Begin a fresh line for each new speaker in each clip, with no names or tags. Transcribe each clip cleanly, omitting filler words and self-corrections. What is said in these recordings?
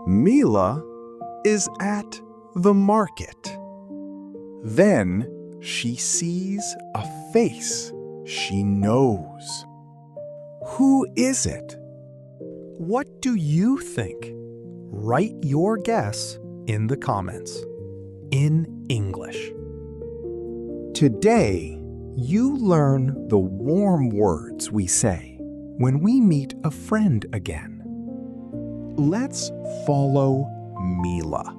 Mila is at the market. Then she sees a face she knows. Who is it?
What do you think? Write your guess in the comments in English.
Today, you learn the warm words we say when we meet a friend again. Let's follow Mila.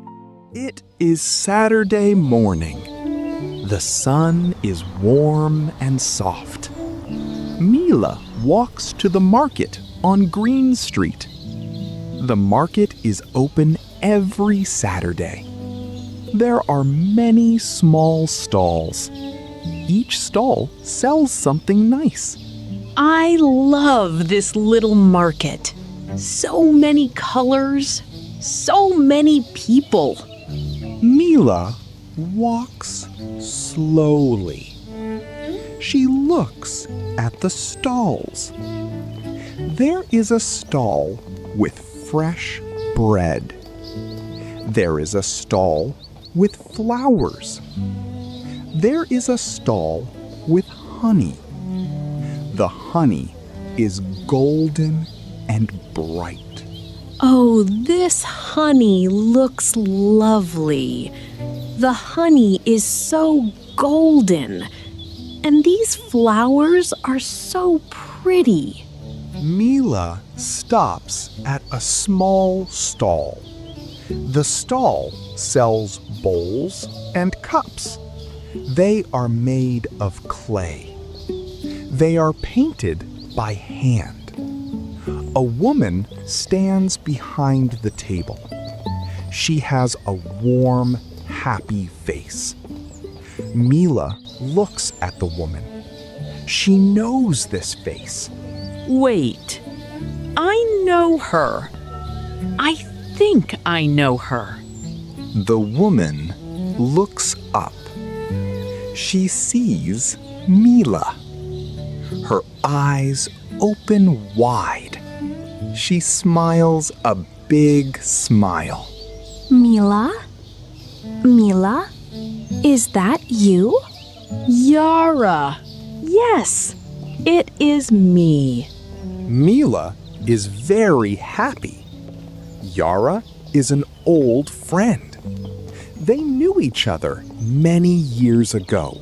It is Saturday morning. The sun is warm and soft. Mila walks to the market on Green Street. The market is open every Saturday. There are many small stalls. Each stall sells something nice.
I love this little market. So many colors, so many people.
Mila walks slowly. She looks at the stalls. There is a stall with fresh bread. There is a stall with flowers. There is a stall with honey. The honey is golden and bright.
Oh, this honey looks lovely. The honey is so golden, and these flowers are so pretty.
Mila stops at a small stall. The stall sells bowls and cups. They are made of clay. They are painted by hand. A woman stands behind the table. She has a warm, happy face. Mila looks at the woman. She knows this face.
Wait, I know her. I think I know her.
The woman looks up. She sees Mila. Her eyes open wide. She smiles a big smile.
Mila? Mila? Is that you?
Yara. Yes, it is me.
Mila is very happy. Yara is an old friend. They knew each other many years ago.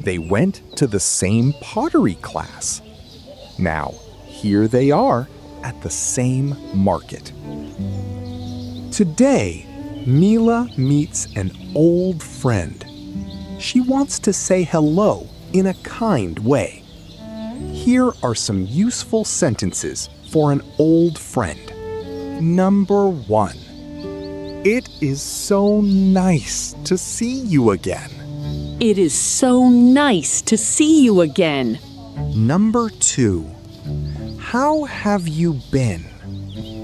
They went to the same pottery class. Now, here they are at the same market. Today, Mila meets an old friend. She wants to say hello in a kind way. Here are some useful sentences for an old friend. Number 1. It is so nice to see you again.
It is so nice to see you again.
Number 2. How have you been?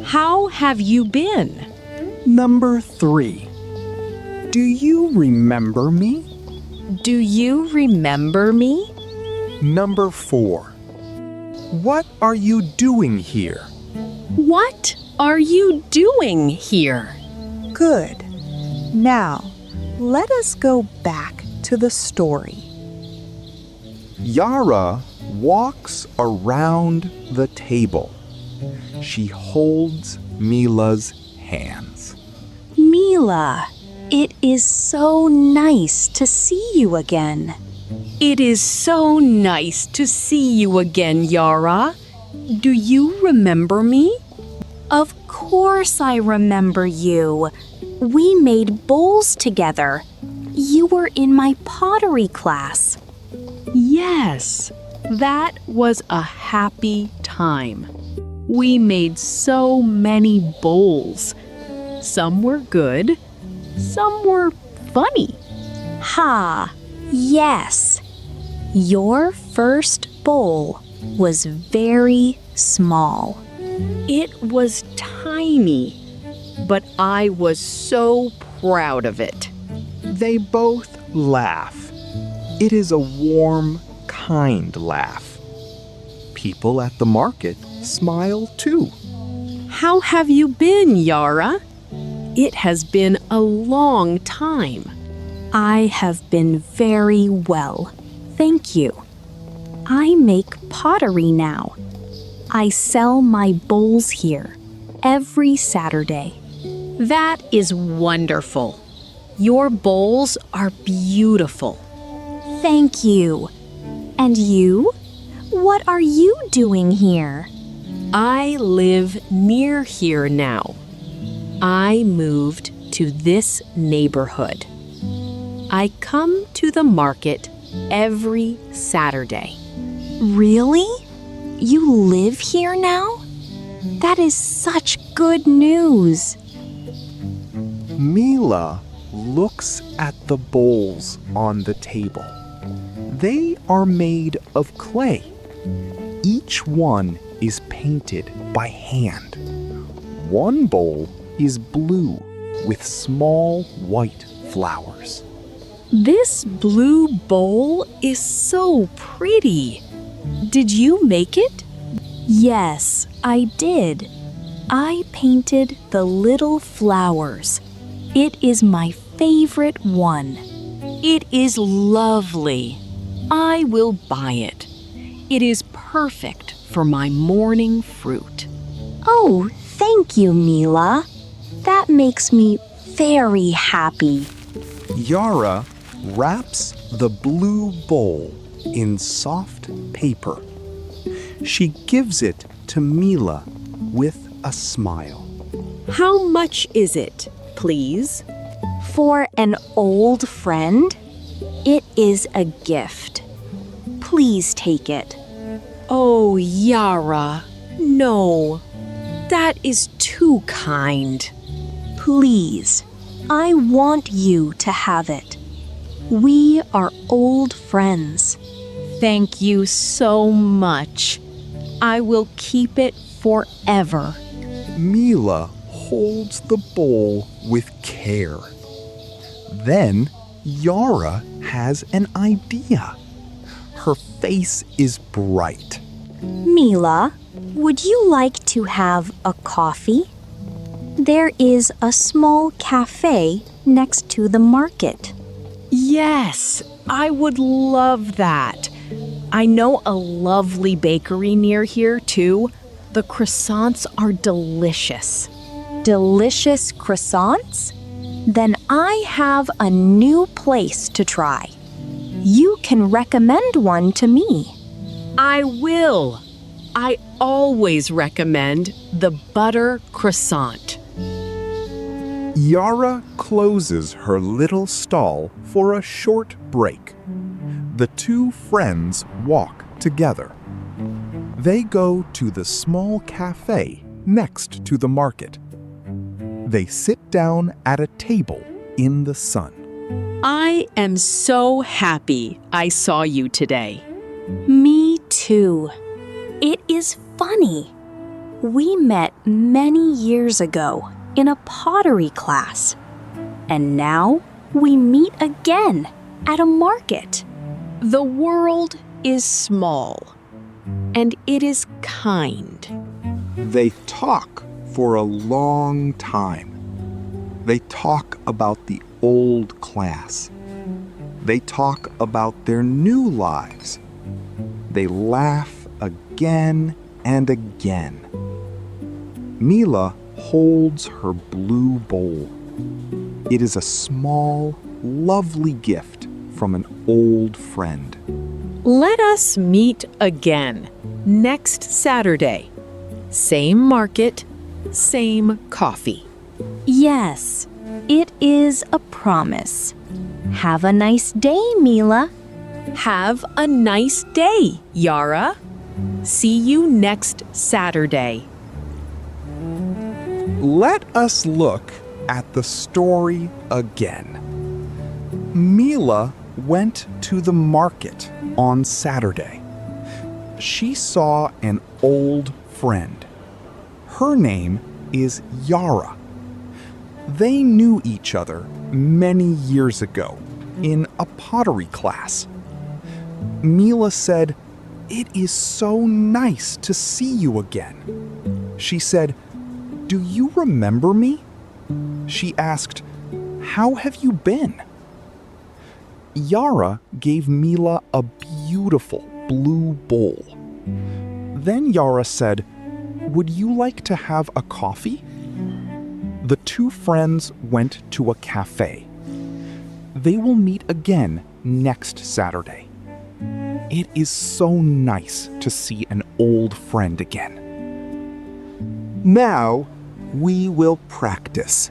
How have you been?
Number 3. Do you remember me?
Do you remember me?
Number 4. What are you doing here?
What are you doing here?
Good. Now, let us go back to the story.
Yara walks around the table. She holds Mila's hands.
Mila, it is so nice to see you again.
It is so nice to see you again, Yara. Do you remember me?
Of course I remember you. We made bowls together. You were in my pottery class.
Yes, that was a happy time. We made so many bowls. Some were good, some were funny.
Ha, yes. Your first bowl was very small.
It was tiny, but I was so proud of it.
They both laugh. It is a warm, kind laugh. People at the market smile too.
How have you been, Yara? It has been a long time.
I have been very well, thank you. I make pottery now. I sell my bowls here every Saturday.
That is wonderful. Your bowls are beautiful.
Thank you. And you? What are you doing here?
I live near here now. I moved to this neighborhood. I come to the market every Saturday.
Really? You live here now? That is such good news.
Mila looks at the bowls on the table. They are made of clay. Each one is painted by hand. One bowl is blue with small white flowers.
This blue bowl is so pretty. Did you make it?
Yes, I did. I painted the little flowers. It is my favorite one.
It is lovely. I will buy it. It is perfect for my morning fruit.
Oh, thank you, Mila. That makes me very happy.
Yara wraps the blue bowl in soft paper. She gives it to Mila with a smile.
How much is it, please?
For an old friend, it is a gift. Please take it.
Oh, Yara, no. That is too kind.
Please, I want you to have it. We are old friends.
Thank you so much. I will keep it forever.
Mila holds the bowl with care. Then Yara has an idea. Her face is bright.
Mila, would you like to have a coffee? There is a small cafe next to the market.
Yes, I would love that. I know a lovely bakery near here, too. The croissants are delicious.
Delicious croissants? Then I have a new place to try. You can recommend one to me.
I will. I always recommend the butter croissant.
Yara closes her little stall for a short break. The two friends walk together. They go to the small cafe next to the market. They sit down at a table in the sun.
I am so happy I saw you today.
Me too. It is funny. We met many years ago in a pottery class. And now we meet again at a market.
The world is small, and it is kind.
They talk for a long time. They talk about the old class. They talk about their new lives. They laugh again and again. Mila holds her blue bowl. It is a small, lovely gift from an old friend.
Let us meet again next Saturday. Same market, same coffee.
Yes, it is a promise. Have a nice day, Mila.
Have a nice day, Yara. See you next Saturday.
Let us look at the story again. Mila went to the market on Saturday. She saw an old friend. Her name is Yara. They knew each other many years ago in a pottery class. Mila said, "It is so nice to see you again." She said, Do you remember me? She asked, How have you been? Yara gave Mila a beautiful blue bowl. Then Yara said, Would you like to have a coffee? The two friends went to a cafe. They will meet again next Saturday. It is so nice to see an old friend again. Now we will practice.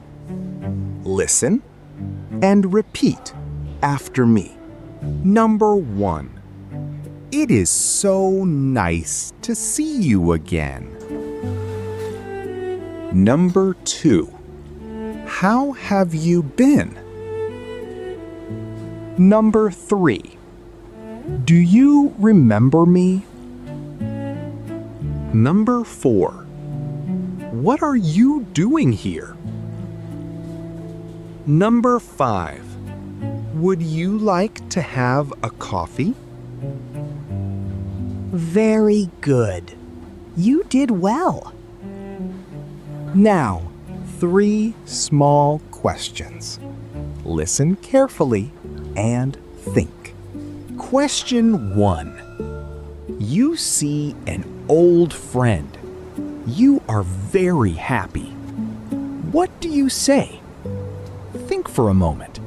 Listen and repeat after me. Number 1. It is so nice to see you again. Number 2. How have you been? Number 3. Do you remember me? Number 4. What are you doing here? Number 5. Would you like to have a coffee?
Very good. You did well.
Now, 3 small questions. Listen carefully and think. Question 1. You see an old friend. You are very happy. What do you say? Think for a moment.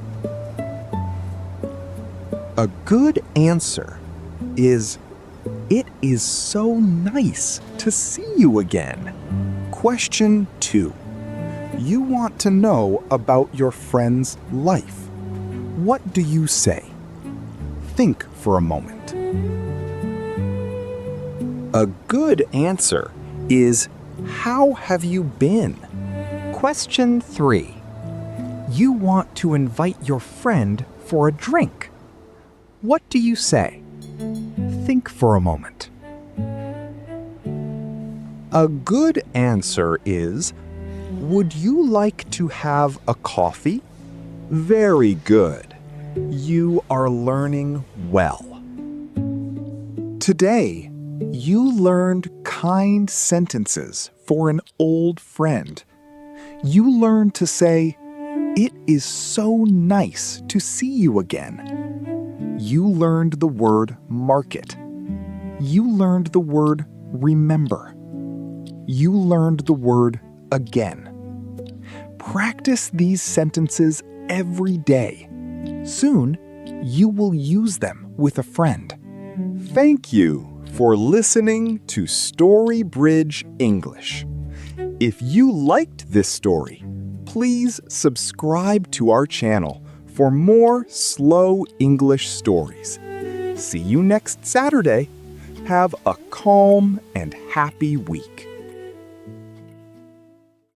A good answer is, It is so nice to see you again. Question 2. You want to know about your friend's life. What do you say? Think for a moment. A good answer is, How have you been? Question 3. You want to invite your friend for a drink. What do you say? Think for a moment. A good answer is, Would you like to have a coffee? Very good. You are learning well. Today, you learned kind sentences for an old friend. You learned to say, It is so nice to see you again. You learned the word market. You learned the word remember. You learned the word again. Practice these sentences every day. Soon, you will use them with a friend. Thank you for listening to Story Bridge English. If you liked this story, please subscribe to our channel for more slow English stories. See you next Saturday. Have a calm and happy week.